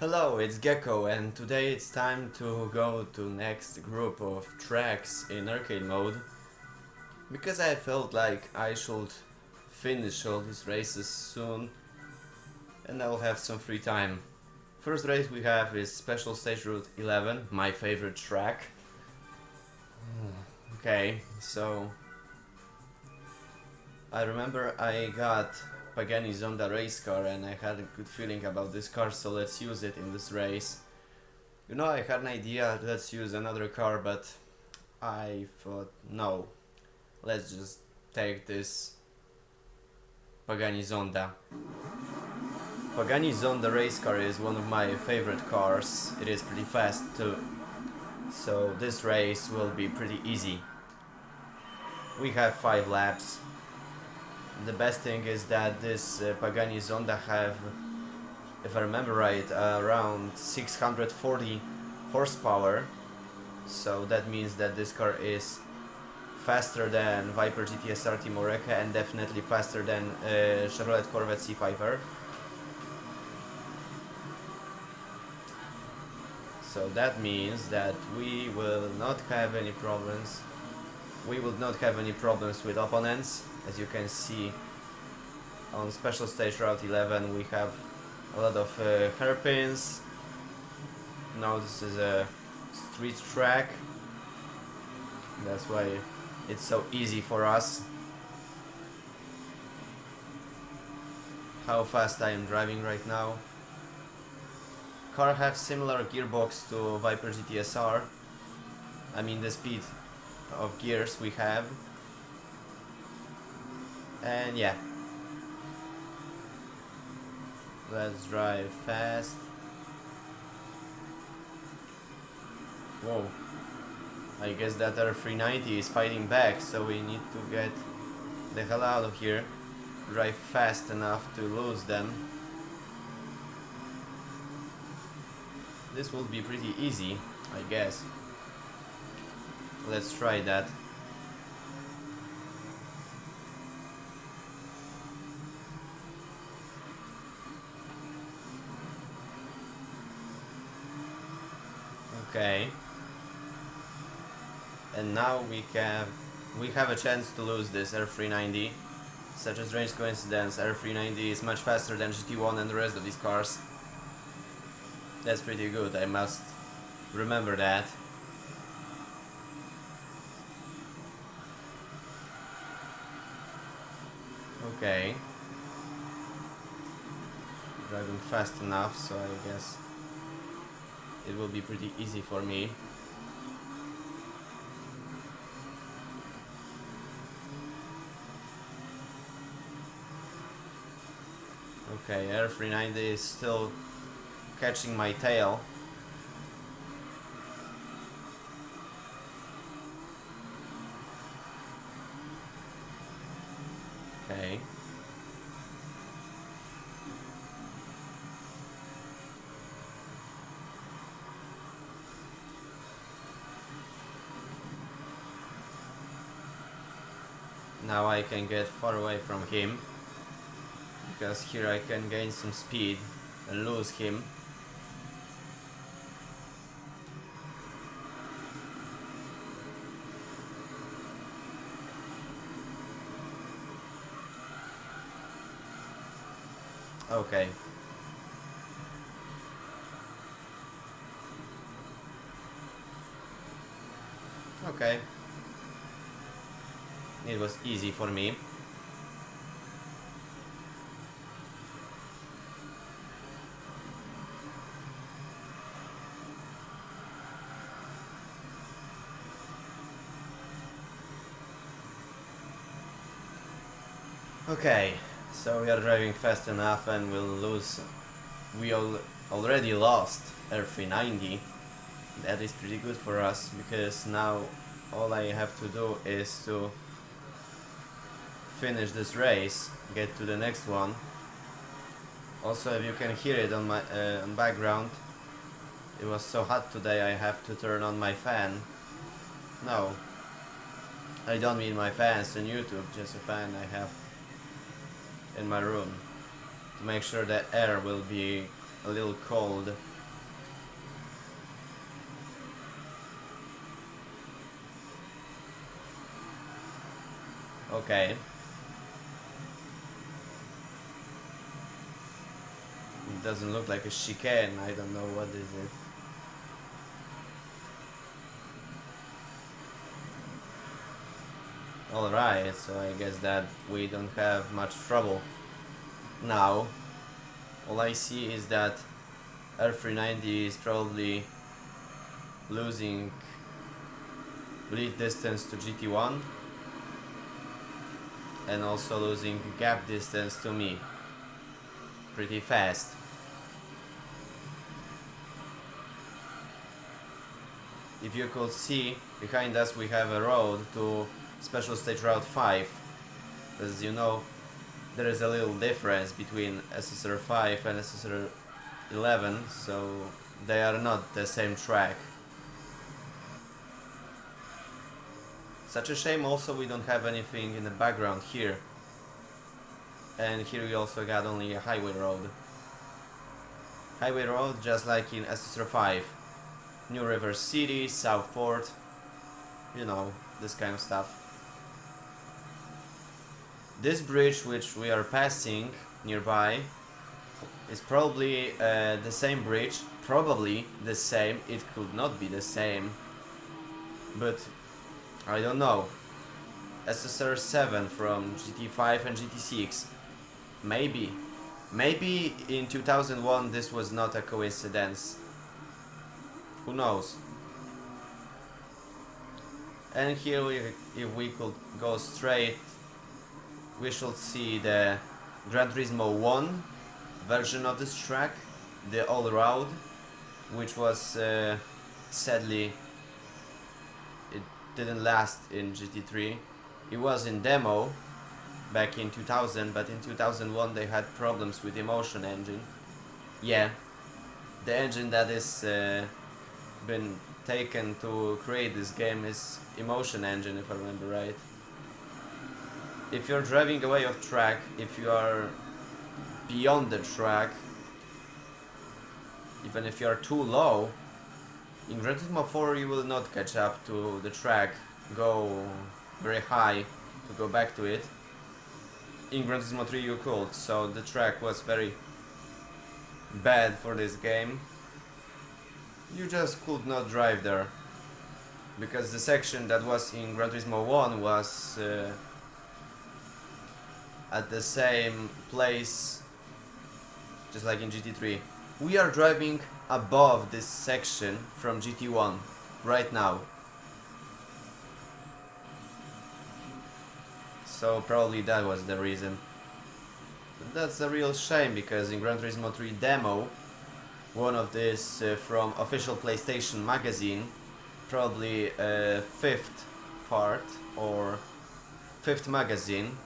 Hello, it's Gecko, and today it's time to go to next group of tracks in arcade mode because I felt like I should finish all these races soon and I'll have some free time. First race we have is Special Stage Route 11, my favorite track. Okay, so I remember I got Pagani's Zonda race car and I had a good feeling about this car, so let's use it in this race. I had an idea, let's use another car, but I thought, no, let's just take this Pagani Zonda. Pagani Zonda race car is one of my favorite cars, it is pretty fast too, so this race will be pretty easy. We have 5 laps. The best thing is that this Pagani Zonda have, if I remember right, around 640 horsepower, so that means that this car is faster than Viper GTSR Team Oreca and definitely faster than Chevrolet Corvette C5R. So that means that we will not have any problems. We will not have any problems with opponents. As you can see, on Special Stage Route 11 we have a lot of hairpins. Now this is a street track. That's why it's so easy for us. How fast I am driving right now. Car have similar gearbox to Viper GTSR. I mean the speed of gears we have. And yeah. Let's drive fast. Whoa. I guess that our 390 is fighting back, so we need to get the hell out of here. Drive fast enough to lose them. This will be pretty easy, I guess. Let's try that. Okay. And now we have a chance to lose this R390. Such a strange coincidence, R390 is much faster than GT1 and the rest of these cars. That's pretty good, I must remember that. Okay. Driving fast enough, so I guess it will be pretty easy for me. Okay, R390 is still catching my tail. Okay. Now I can get far away from him, because here I can gain some speed and lose him. Okay. Okay. It was easy for me. Okay, so we are driving fast enough and we'll lose. We already lost R390. That is pretty good for us, because now all I have to do is to finish this race, get to the next one. Also, if you can hear it on my on background, it was so hot today I have to turn on my fan. No, I don't mean my fans on YouTube, just a fan I have in my room to make sure that air will be a little cold. Okay. It doesn't look like a chicane, I don't know what is it. Alright, so I guess that we don't have much trouble. Now, all I see is that R390 is probably losing lead distance to GT1 and also losing gap distance to me pretty fast. If you could see, behind us we have a road to Special Stage Route 5. As you know, there is a little difference between SSR 5 and SSR 11, so they are not the same track. Such a shame also we don't have anything in the background here. And here we also got only a highway road. Highway road just like in SSR 5. New River City, Southport, you know, this kind of stuff. This bridge which we are passing nearby is probably the same bridge, probably the same, it could not be the same, but I don't know. SSR 7 from GT5 and GT6, maybe in 2001 this was not a coincidence, who knows. And here if we could go straight, we should see the Gran Turismo 1 version of this track, the all-road, which was sadly, it didn't last in GT3. It was in demo back in 2000, but in 2001 they had problems with the Emotion engine. Yeah, the engine that is been taken to create this game is Emotion engine, if I remember right. If you're driving away off track, if you are beyond the track, even if you are too low, in Gran Turismo 4 you will not catch up to the track, go very high to go back to it. In Gran Turismo 3 you could, so the track was very bad for this game. You just could not drive there, because the section that was in Gran Turismo 1 was at the same place just like in GT3. We are driving above this section from GT1 right now, so probably that was the reason. But that's a real shame, because in Gran Turismo 3 demo, one of this from official PlayStation magazine, probably fifth part or fifth magazine,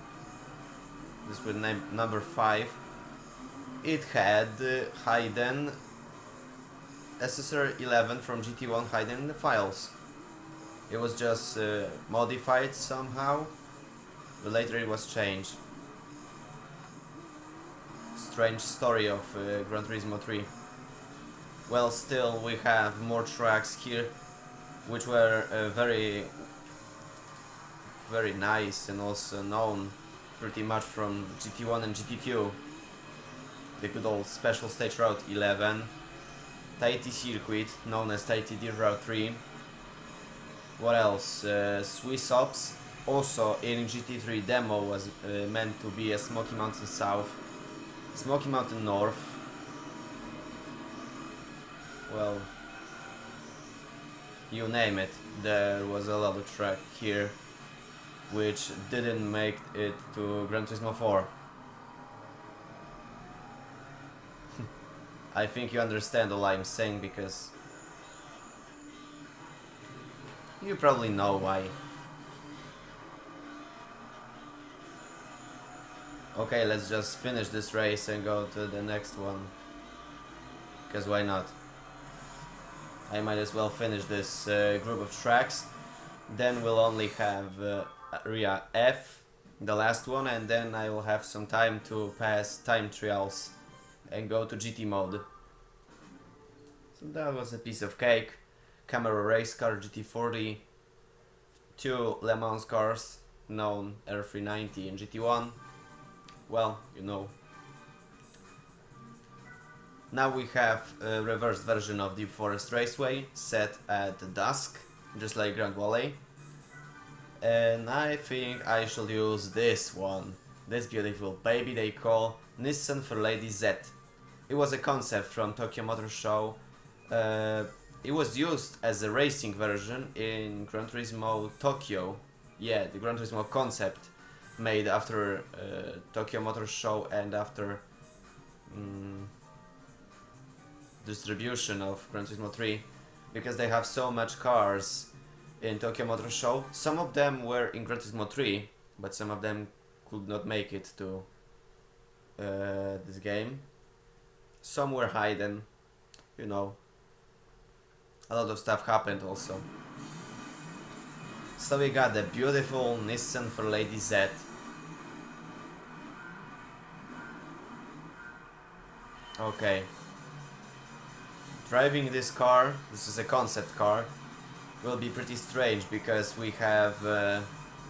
this with name number 5, it had hidden SSR 11 from GT1 hidden in the files. It was just modified somehow, but later it was changed. Strange story of Gran Turismo 3. Well, still we have more tracks here which were very nice and also known pretty much from GT1 and GT2. The good old Special Stage Route 11, Tahiti Circuit, known as Tahiti Dirt Route 3. What else? Swiss Ops, also in GT3 demo, was meant to be a Smoky Mountain South, Smoky Mountain North. Well, you name it, there was a lot of track here which didn't make it to Gran Turismo 4. I think you understand all I'm saying, because you probably know why. Okay, let's just finish this race and go to the next one, because why not? I might as well finish this group of tracks, then we'll only have Area F, the last one, and then I will have some time to pass time trials and go to GT mode. That was a piece of cake. Camaro race car GT40, two Le Mans cars, known R390 and GT1. Well, you know. Now we have a reversed version of Deep Forest Raceway set at dusk, just like Grand Valley. And I think I shall use this one, this beautiful baby they call Nissan for Lady Z. It was a concept from Tokyo Motor Show. It was used as a racing version in Gran Turismo Tokyo. Yeah, the Gran Turismo concept made after Tokyo Motor Show and after distribution of Gran Turismo 3, because they have so much cars in Tokyo Motor Show. Some of them were in Gran Turismo 3, but some of them could not make it to this game. Some were hidden, you know. A lot of stuff happened also. So we got the beautiful Nissan for Lady Z. Okay. Driving this car, this is a concept car, will be pretty strange because we have a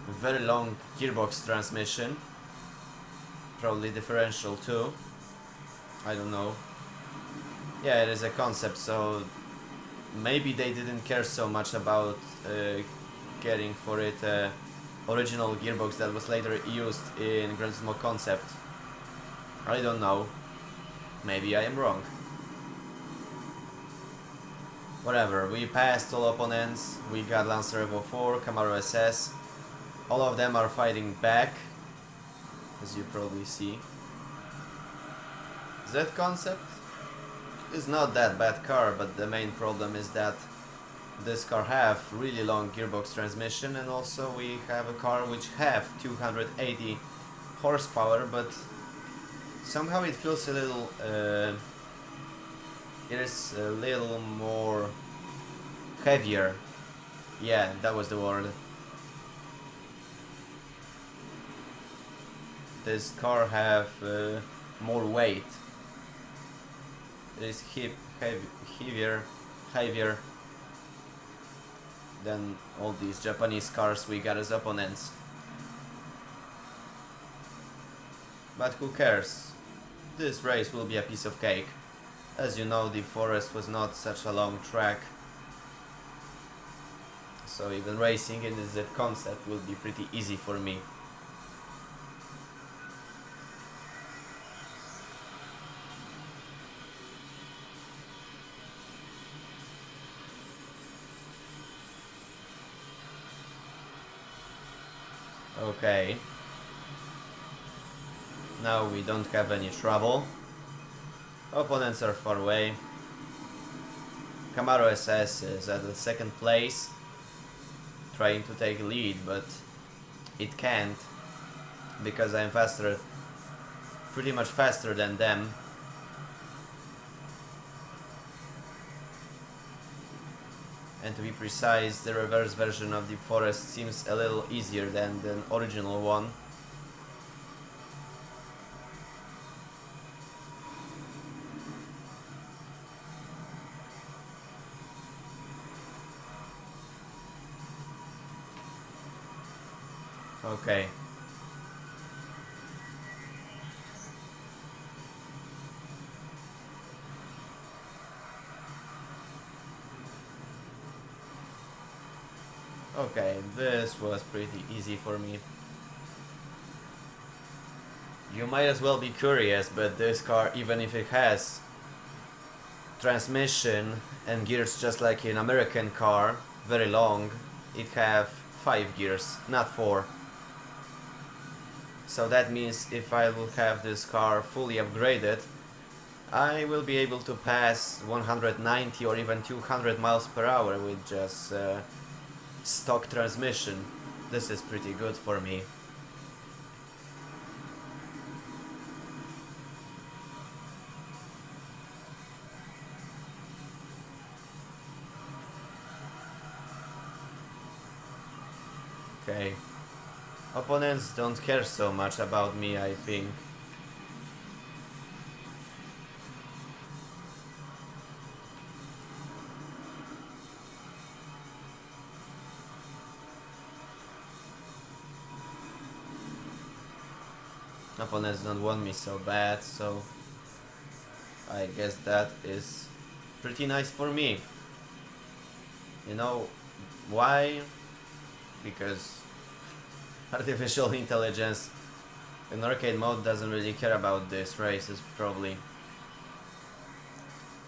very long gearbox transmission, probably differential too, I don't know. Yeah, it is a concept, so maybe they didn't care so much about getting for it original gearbox that was later used in Gran Turismo concept. I don't know, maybe I am wrong. Whatever, we passed all opponents, we got Lancer Evo 4, Camaro SS, all of them are fighting back, as you probably see. Z concept is not that bad car, but the main problem is that this car have really long gearbox transmission, and also we have a car which have 280 horsepower, but somehow it feels a little it is a little more heavier. Yeah, that was the word. This car have more weight. It is heavier than all these Japanese cars we got as opponents. But who cares? This race will be a piece of cake. As you know, Deep Forest was not such a long track, so even racing in this Z concept will be pretty easy for me. Okay. Now we don't have any trouble. Opponents are far away. Camaro SS is at the second place, trying to take lead, but it can't, because I'm faster, pretty much faster than them. And to be precise, the reverse version of Deep Forest seems a little easier than the original one. Okay. Okay, this was pretty easy for me. You might as well be curious, but this car, even if it has transmission and gears just like an American car, very long, it have 5 gears, not 4. So that means if I will have this car fully upgraded, I will be able to pass 190 or even 200 miles per hour with just stock transmission. This is pretty good for me. Okay. Opponents don't care so much about me, I think. Opponents don't want me so bad, so I guess that is pretty nice for me. You know why? Because artificial intelligence in arcade mode doesn't really care about these races, probably.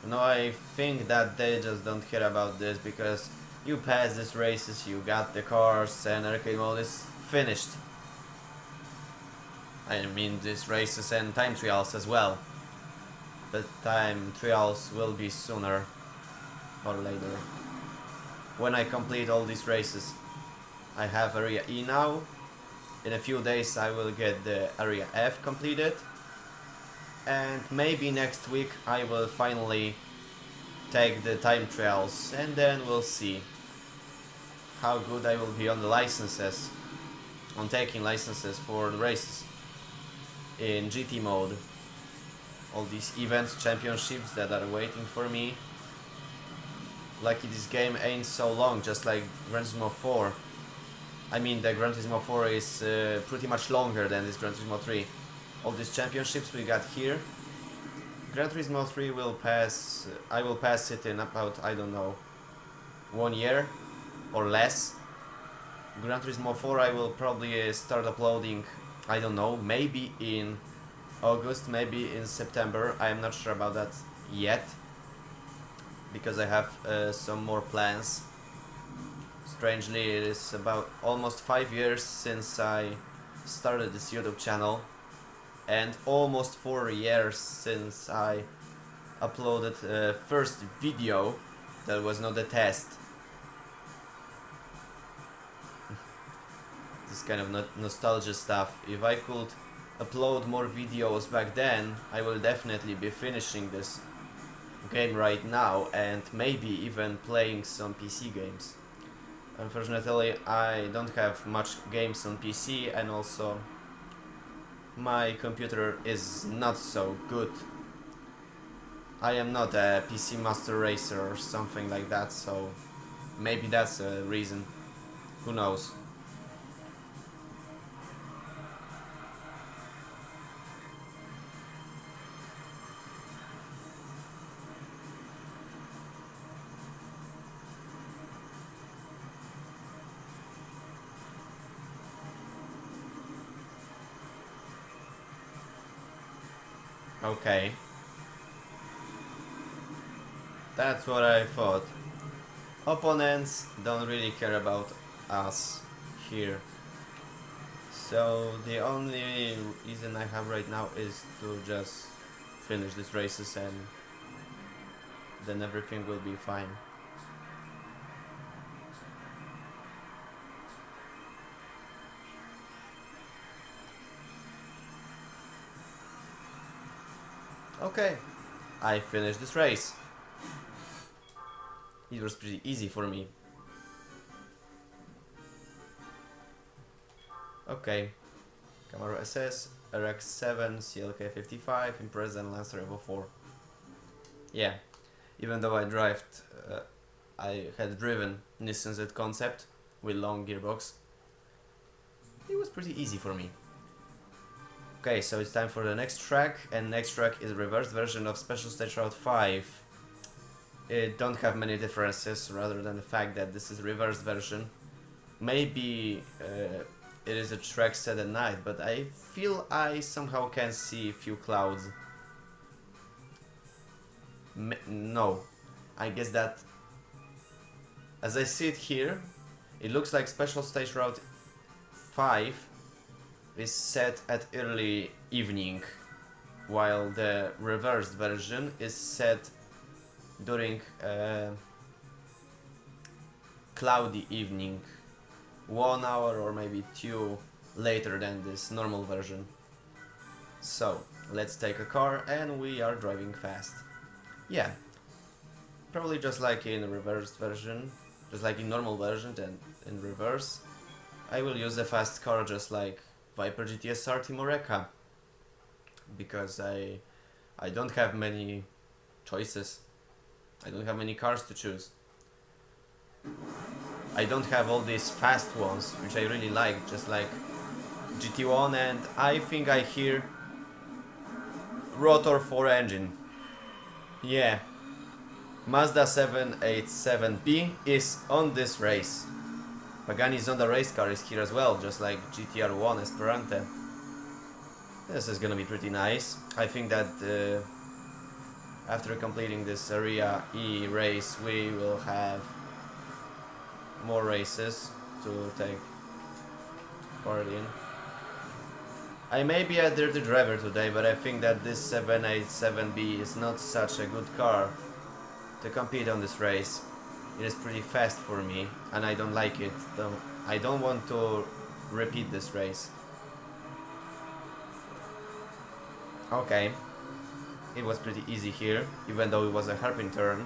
No, I think that they just don't care about this because you pass these races, you got the cars, and arcade mode is finished. I mean these races and time trials as well. But time trials will be sooner or later. When I complete all these races, I have area E now. In a few days I will get the area F completed. And maybe next week I will finally take the time trials, and then we'll see how good I will be on the licenses, on taking licenses for the races in GT mode. All these events, championships that are waiting for me. Lucky this game ain't so long, just like Gran Turismo 4. I mean, the Gran Turismo 4 is pretty much longer than this Gran Turismo 3. All these championships we got here. Gran Turismo 3 will pass, I will pass it in about, I don't know, 1 year or less. Gran Turismo 4 I will probably start uploading, I don't know, maybe in August, maybe in September. I am not sure about that yet, because I have some more plans. Strangely, it is about almost 5 years since I started this YouTube channel, and almost 4 years since I uploaded first video that was not a test. This kind of nostalgia stuff. If I could upload more videos back then, I will definitely be finishing this game right now and maybe even playing some PC games. Unfortunately, I don't have much games on PC, and also my computer is not so good. I am not a PC master racer or something like that, so maybe that's a reason. Who knows? Okay. That's what I thought. Opponents don't really care about us here. So the only reason I have right now is to just finish these races, and then everything will be fine. Okay, I finished this race. It was pretty easy for me. Okay, Camaro SS, RX-7, CLK-55, Impreza and Lancer Evo 4. Yeah, even though I had driven Nissan Z Concept with long gearbox, it was pretty easy for me. Okay, so it's time for the next track, and next track is a reversed version of Special Stage Route 5. It don't have many differences, rather than the fact that this is a reversed version. Maybe it is a track set at night, but I feel I somehow can see a few clouds. No, I guess that as I see it here, it looks like Special Stage Route 5 is set at early evening, while the reversed version is set during cloudy evening, 1 hour or maybe 2 later than this normal version. So let's take a car and we are driving fast. Yeah, probably just like in reversed version, just like in normal version and in reverse, I will use a fast car just like Viper GTSR Team Oreca, because I don't have many choices. I don't have many cars to choose. I don't have all these fast ones, which I really like, just like GT1, and I think I hear rotor 4 engine. Yeah, Mazda 787B is on this race. Pagani Zonda race car is here as well, just like GTR1 Esperante. This is gonna be pretty nice. I think that after completing this Area E race, we will have more races to take part in. I may be a dirty driver today, but I think that this 787B is not such a good car to compete on this race. It is pretty fast for me, and I don't like it. I don't want to repeat this race. Okay, it was pretty easy here, even though it was a hairpin turn.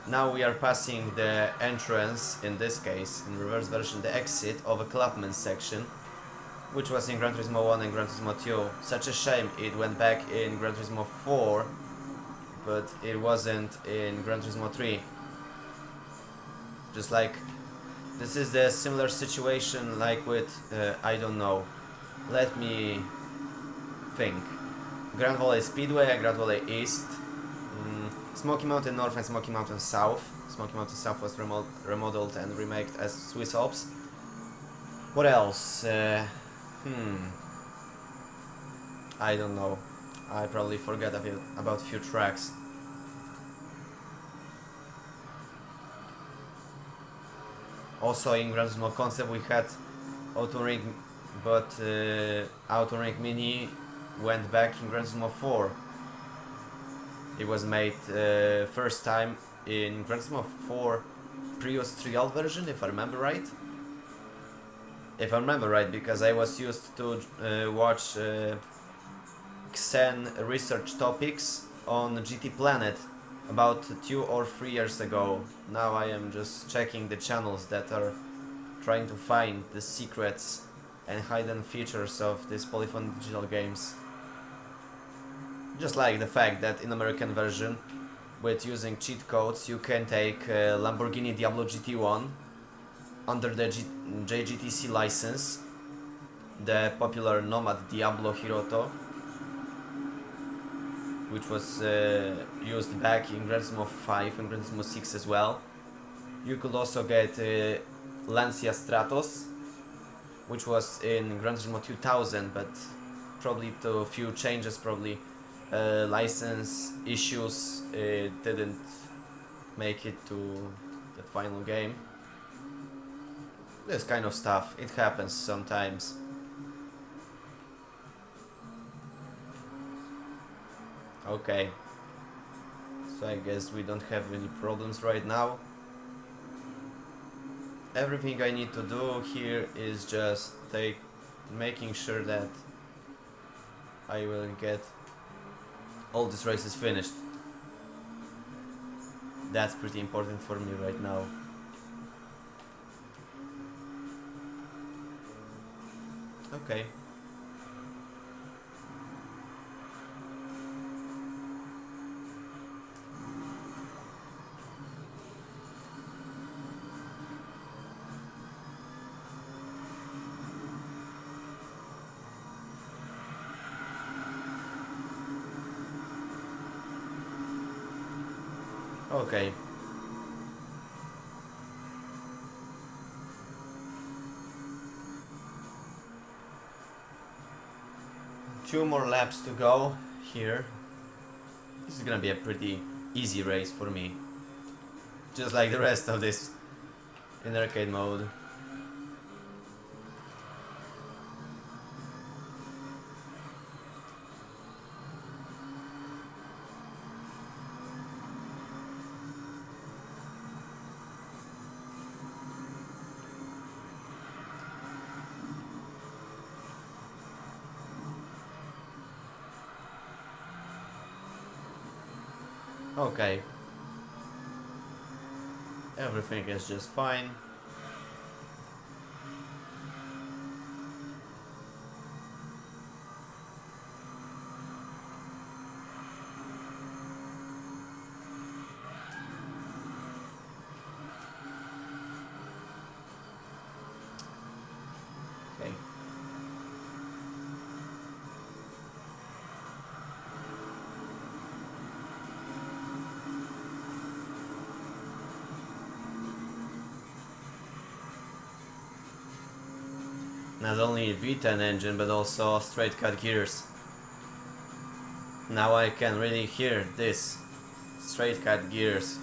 Now we are passing the entrance, in this case, in reverse version, the exit of a Clubman section, which was in Gran Turismo 1 and Gran Turismo 2. Such a shame it went back in Gran Turismo 4, but it wasn't in Gran Turismo 3. Just like, this is the similar situation like with, I don't know, let me think. Grand Valley Speedway and Grand Valley East, Smoky Mountain North and Smoky Mountain South. Smoky Mountain South was remodeled and remaked as Swiss Alps. What else? I don't know. I probably forgot about a few tracks. Also in Gran Turismo Concept we had Auto Ring, but Auto Ring Mini went back in Gran Turismo 4. It was made first time in Gran Turismo 4 Prius Trial version, if I remember right. If I remember right, because I was used to watch Xen research topics on GT Planet about 2 or 3 years ago. Now I am just checking the channels that are trying to find the secrets and hidden features of these Polyphony digital games. Just like the fact that in American version, with using cheat codes, you can take Lamborghini Diablo GT1 under the JGTC license, the popular Nomad Diablo Hiroto, which was used back in Gran Turismo 5 and Gran Turismo 6 as well. You could also get Lancia Stratos, which was in Gran Turismo 2000, but probably to a few changes, probably license issues, didn't make it to the final game. This kind of stuff, it happens sometimes. Okay, so I guess we don't have any problems right now. Everything I need to do here is just making sure that I will get all these races finished. That's pretty important for me right now. Okay. Okay. Two more laps to go here. This is gonna be a pretty easy race for me. Just like the rest of this in arcade mode. Okay. Everything is just fine. Not only V10 engine but also straight cut gears. Now I can really hear this straight cut gears.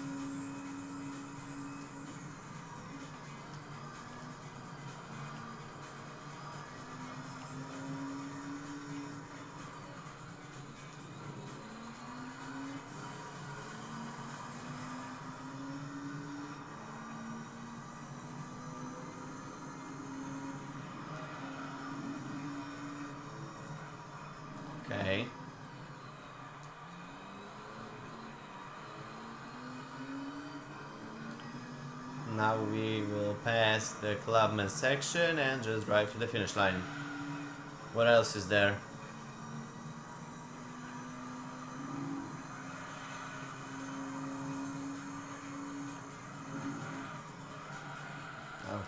Okay. Now we will pass the clubman section and just drive to the finish line. What else is there? Oh.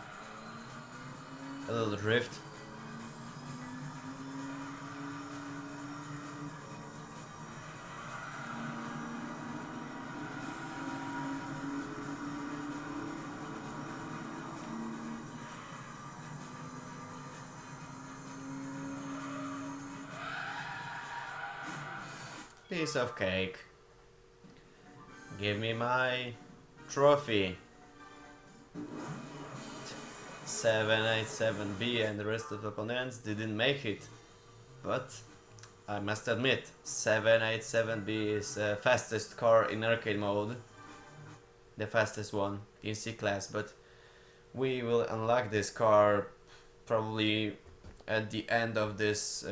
A little drift. Piece of cake. Give me my trophy. 787B and the rest of the opponents didn't make it. But I must admit, 787B is the fastest car in arcade mode. The fastest one in C-Class, but we will unlock this car probably at the end of this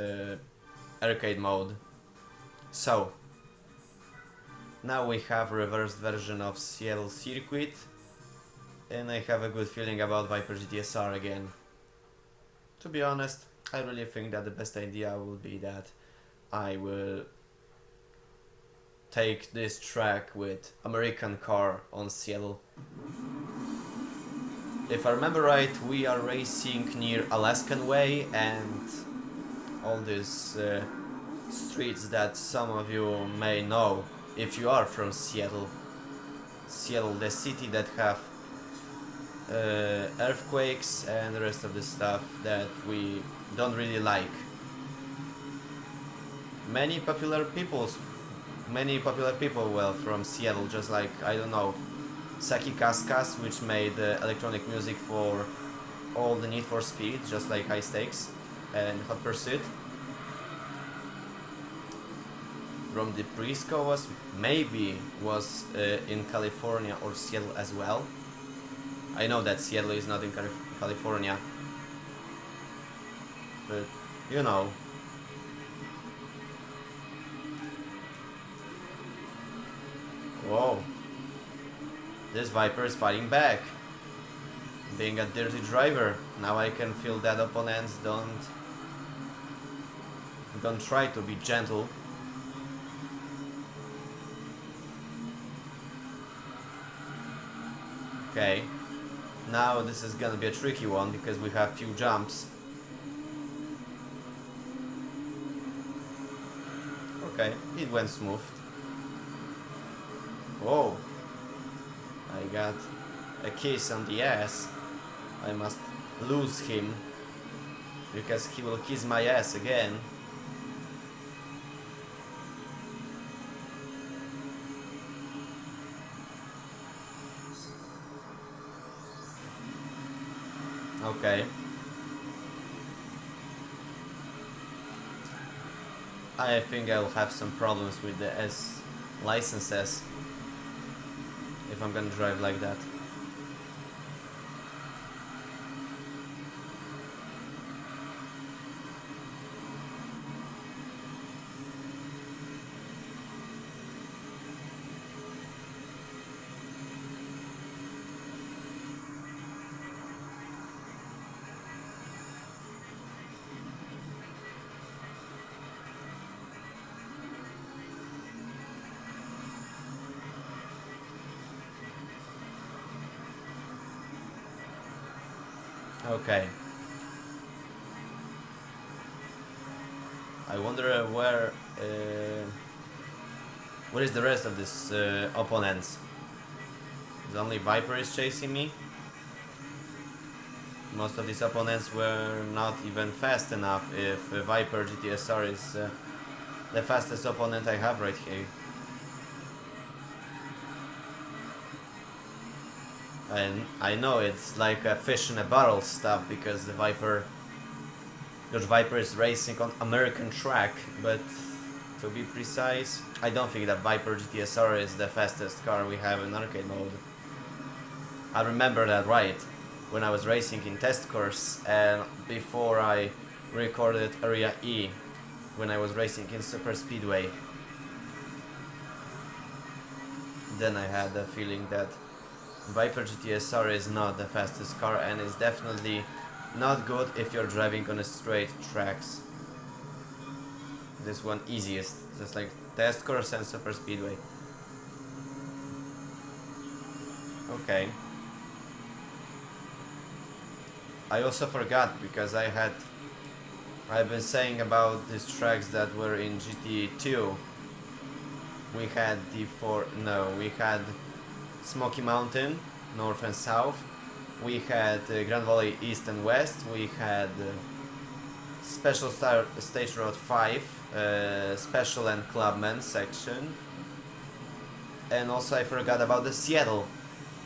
arcade mode. So, now we have a reversed version of Seattle Circuit, and I have a good feeling about Viper GTSR again. To be honest, I really think that the best idea will be that I will take this track with American car on Seattle. If I remember right, we are racing near Alaskan Way and all these streets that some of you may know if you are from Seattle. Seattle, the city that have earthquakes and the rest of the stuff that we don't really like. Many popular people, well, from Seattle, just like, I don't know, Saki Kaskas, which made electronic music for all the Need for Speed, just like High Stakes and Hot Pursuit. Rom DePrisco was in California or Seattle as well. I know that Seattle is not in California, but you know. Whoa, this Viper is fighting back, being a dirty driver. Now I can feel that opponents don't try to be gentle. Okay, now this is gonna be a tricky one because we have few jumps. Okay, it went smooth. Whoa, I got a kiss on the ass. I must lose him because he will kiss my ass again. Okay. I think I'll have some problems with the S licenses if I'm gonna drive like that. Okay. I wonder where is the rest of this opponents? Is only Viper is chasing me? Most of these opponents were not even fast enough if Viper GTSR is the fastest opponent I have right here. And I know it's like a fish in a barrel stuff because Viper is racing on American track, but to be precise, I don't think that Viper GTSR is the fastest car we have in arcade mode. I remember that right when I was racing in test course and before I recorded Area E when I was racing in Super Speedway. Then I had the feeling that Viper GTSR is not the fastest car and is definitely not good if you're driving on a straight tracks. This one easiest, just like test course and Super Speedway. Okay. I also forgot because I've been saying about these tracks that were in GT2. We had we had Smoky Mountain, north and south. We had Grand Valley East and West. We had Special Stage Road 5, Special and Clubman section. And also I forgot about the Seattle,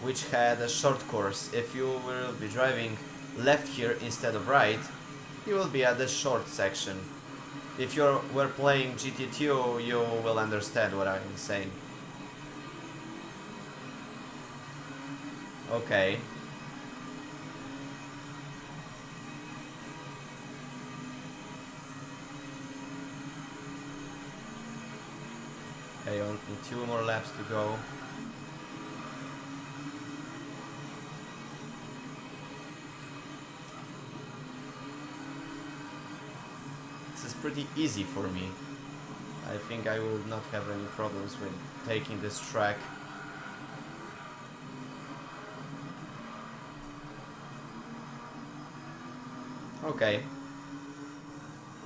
which had a short course. If you will be driving left here instead of right, you will be at the short section. If you were playing GT2, you will understand what I'm saying. Okay. Okay, only 2 more laps to go. This is pretty easy for me. I think I will not have any problems with taking this track. Okay.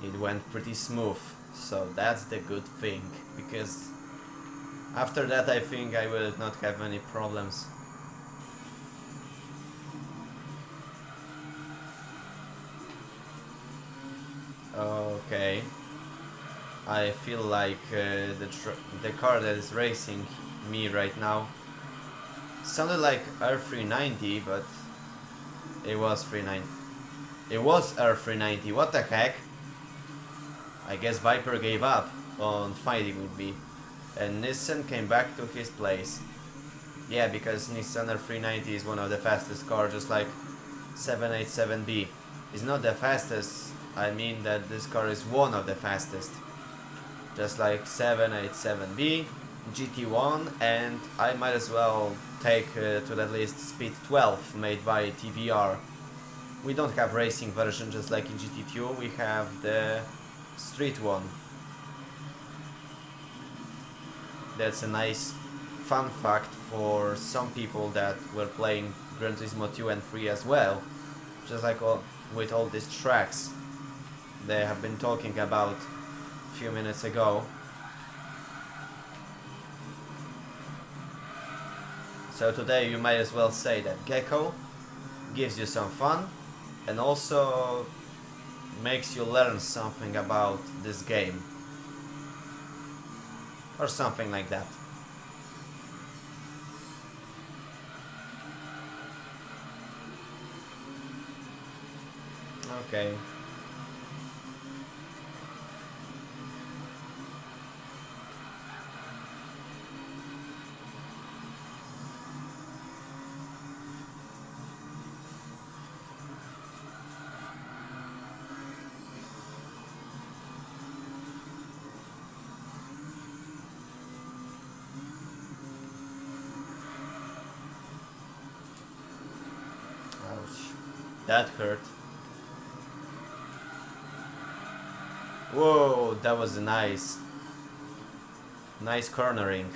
It went pretty smooth, so that's the good thing, because after that I think I will not have any problems. Okay. I feel like the car that is racing me right now sounded like R390, but it was 390. It was R390. What the heck? I guess Viper gave up on fighting with me, and Nissan came back to his place. Yeah, because Nissan R390 is one of the fastest cars, just like 787B. It's not the fastest, I mean that this car is one of the fastest. Just like 787B, GT1, and I might as well take to the list Speed 12 made by TVR. We don't have racing version just like in GT2, we have the street one. That's a nice fun fact for some people that were playing Gran Turismo 2 and 3 as well. Just like with all these tracks they have been talking about a few minutes ago. So today you might as well say that Gecko gives you some fun and also makes you learn something about this game. Or something like that. Okay. Ouch. That hurt. Whoa, that was nice cornering.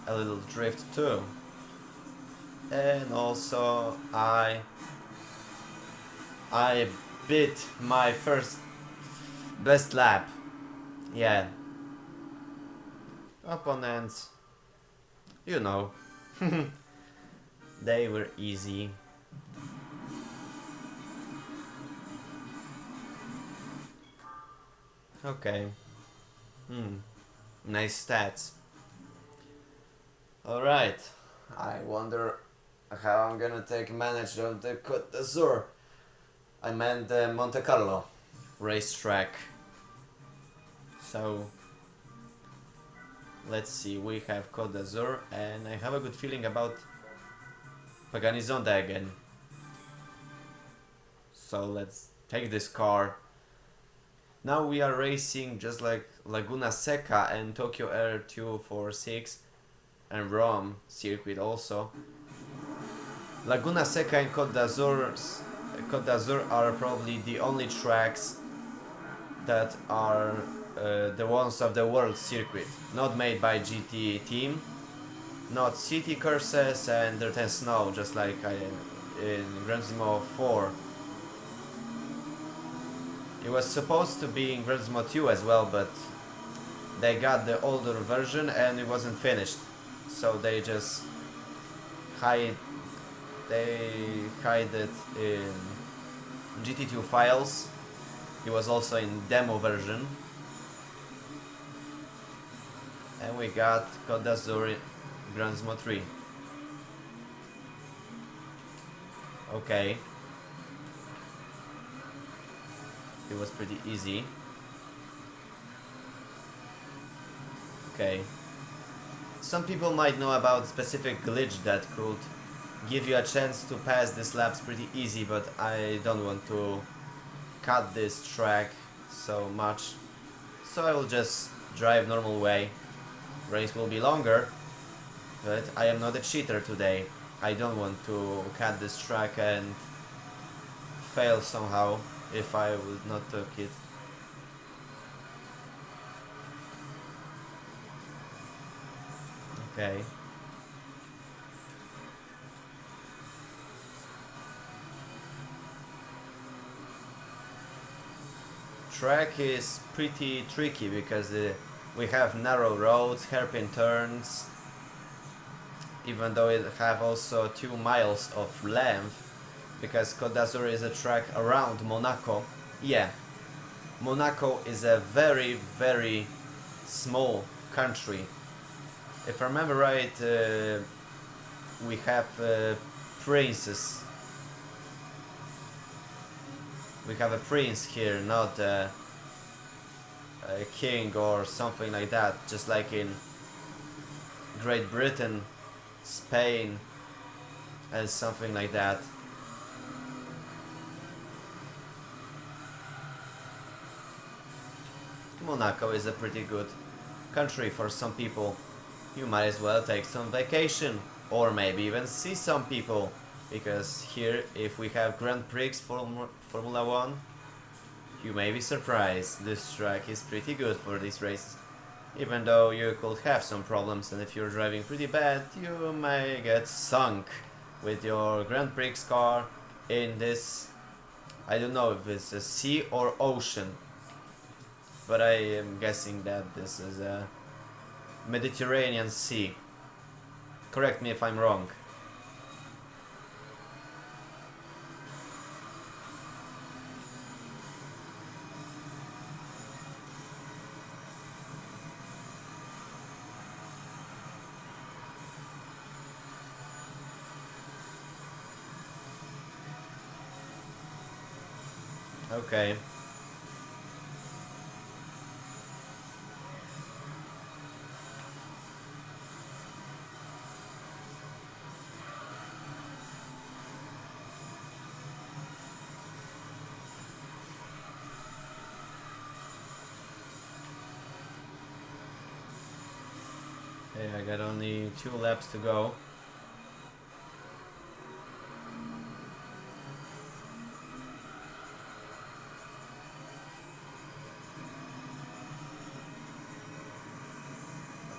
A little drift too. And also I beat my first best lap. Yeah. Opponents, you know, they were easy. Okay. Hmm. Nice stats. Alright. I wonder how I'm gonna take advantage of the Côte d'Azur. I meant the Monte Carlo racetrack. So let's see, we have Côte d'Azur and I have a good feeling about Pagani Zonda again. So let's take this car. Now we are racing just like Laguna Seca and Tokyo Air 246 and Rome circuit also. Laguna Seca and Côte d'Azur are probably the only tracks that are the ones of the world circuit, not made by GT team, not city courses and dirt and snow, just like in Gran Turismo 4. It was supposed to be in Gran Turismo 2 as well, but they got the older version and it wasn't finished, so they just hide it in GT2 files. It was also in demo version. And we got Côte d'Azur Gran Turismo 3. Okay. It was pretty easy. Okay. Some people might know about specific glitch that could give you a chance to pass these laps pretty easy, but I don't want to cut this track so much. So I will just drive normal way. Race will be longer, but I am not a cheater today. I don't want to cut this track and fail somehow if I would not took it. Okay. Track is pretty tricky because we have narrow roads, hairpin turns, even though it have also 2 miles of length, because Côte d'Azur is a track around Monaco. Yeah, Monaco is a very, very small country. If I remember right, we have princes. We have a prince here, not a king or something like that, just like in Great Britain, Spain, and something like that. Monaco is a pretty good country for some people. You might as well take some vacation, or maybe even see some people, because here, if we have Grand Prix Formula 1, you may be surprised. This track is pretty good for these races. Even though you could have some problems, and if you're driving pretty bad, you may get sunk with your Grand Prix car in this, I don't know if it's a sea or ocean, but I am guessing that this is a Mediterranean Sea. Correct me if I'm wrong. Okay. Okay, I got only 2 laps to go.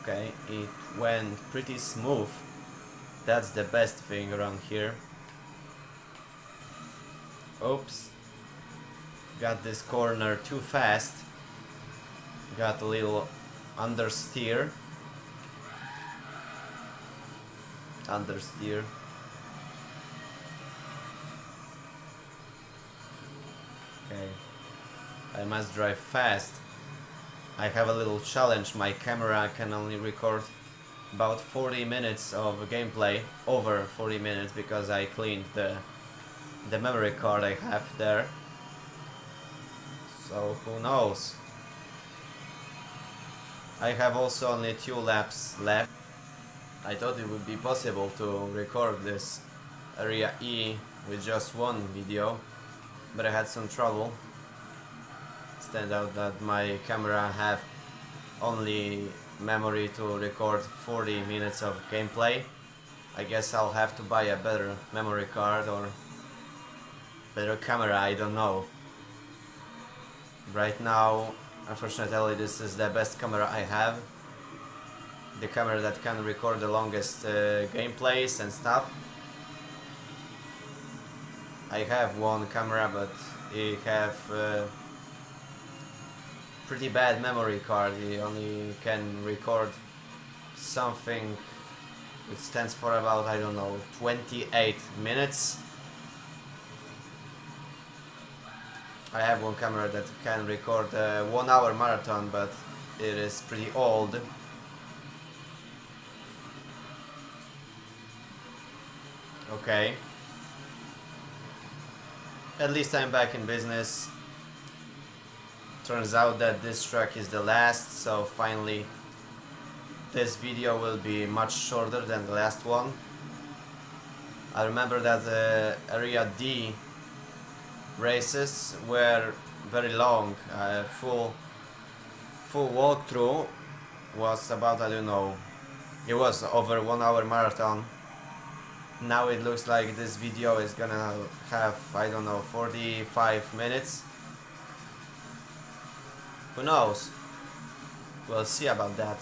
Okay, it went pretty smooth. That's the best thing around here. Oops. Got this corner too fast. Got a little understeer. Understeer. Okay. I must drive fast I have a little challenge. My camera can only record about 40 minutes of gameplay, over 40 minutes, because I cleaned the memory card I have there. So who knows? I have also only 2 laps left. I thought it would be possible to record this area E with just one video, but I had some trouble. It turned out that my camera have only memory to record 40 minutes of gameplay. I guess I'll have to buy a better memory card or better camera, I don't know. Right now, unfortunately, this is the best camera I have. The camera that can record the longest gameplays and stuff. I have one camera, but it have pretty bad memory card. It only can record something which stands for about, I don't know, 28 minutes. I have one camera that can record a 1 hour marathon, but it is pretty old. Okay. At least I'm back in business. Turns out that this track is the last, so finally this video will be much shorter than the last one. I remember that the Area D races were very long. Full walkthrough was about, I don't know, it was over 1 hour marathon. Now it looks like this video is gonna have, I don't know, 45 minutes. Who knows? We'll see about that.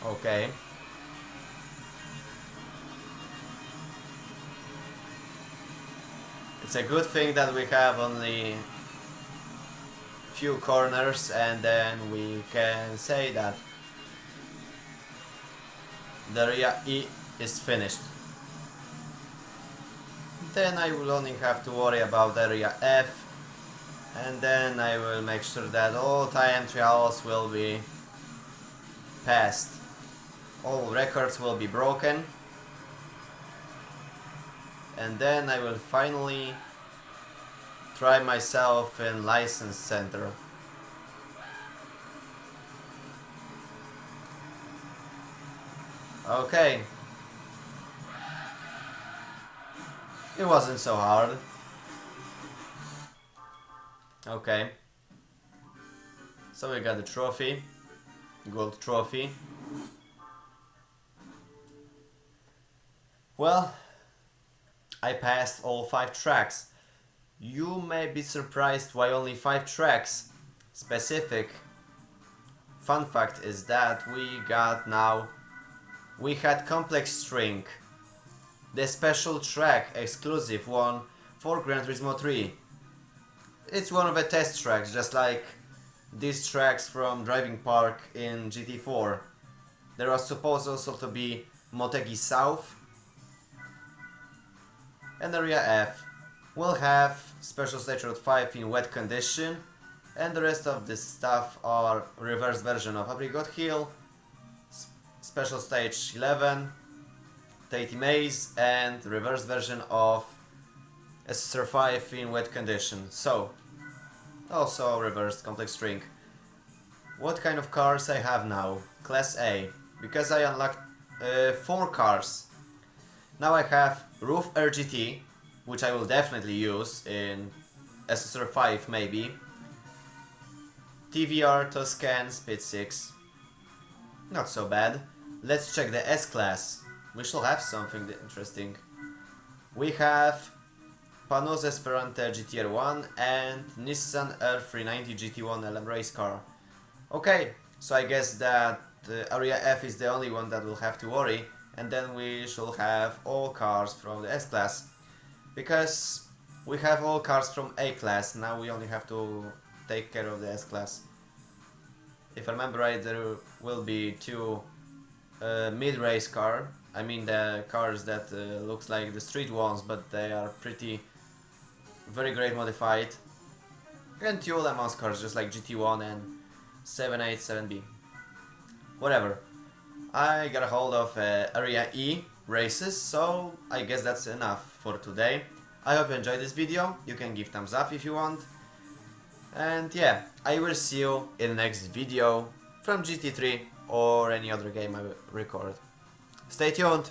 Okay. It's a good thing that we have only few corners, and then we can say that the area E is finished. Then I will only have to worry about area F, and then I will make sure that all time trials will be passed. All records will be broken, and then I will finally try myself in license center. Okay. It wasn't so hard. Okay. So we got the trophy. Gold trophy. Well, I passed all 5 tracks. You may be surprised why only 5 tracks. Specific fun fact is that we had complex string, the special track exclusive one for Gran Turismo 3. It's one of the test tracks, just like these tracks from Driving Park in GT4. There was supposed also to be Motegi South, and Area F will have Special Stage Road 5 in wet condition, and the rest of this stuff are reverse version of Apricot Hill, Special Stage 11, Tahiti Maze, and reverse version of SSR 5 in wet condition. So, also reversed complex string. What kind of cars I have now? Class A, because I unlocked 4 cars. Now I have Roof RGT, which I will definitely use in SSR 5 maybe. TVR Toscan Speed 6. Not so bad. Let's check the S-Class. We shall have something interesting. We have Panoz Esperante GTR 1 and Nissan R390 GT1 LM race car. Okay, so I guess that Area F is the only one that will have to worry, and then we shall have all cars from the S-Class. Because we have all cars from A-Class, now we only have to take care of the S-Class. If I remember right, there will be two mid-race car. I mean the cars that looks like the street ones, but they are pretty very great modified. And two Le Mans cars just like GT1 and 787B. Whatever. I got a hold of Area E races, so I guess that's enough for today. I hope you enjoyed this video. You can give thumbs up if you want. And yeah, I will see you in the next video from GT3 or any other game I record. Stay tuned!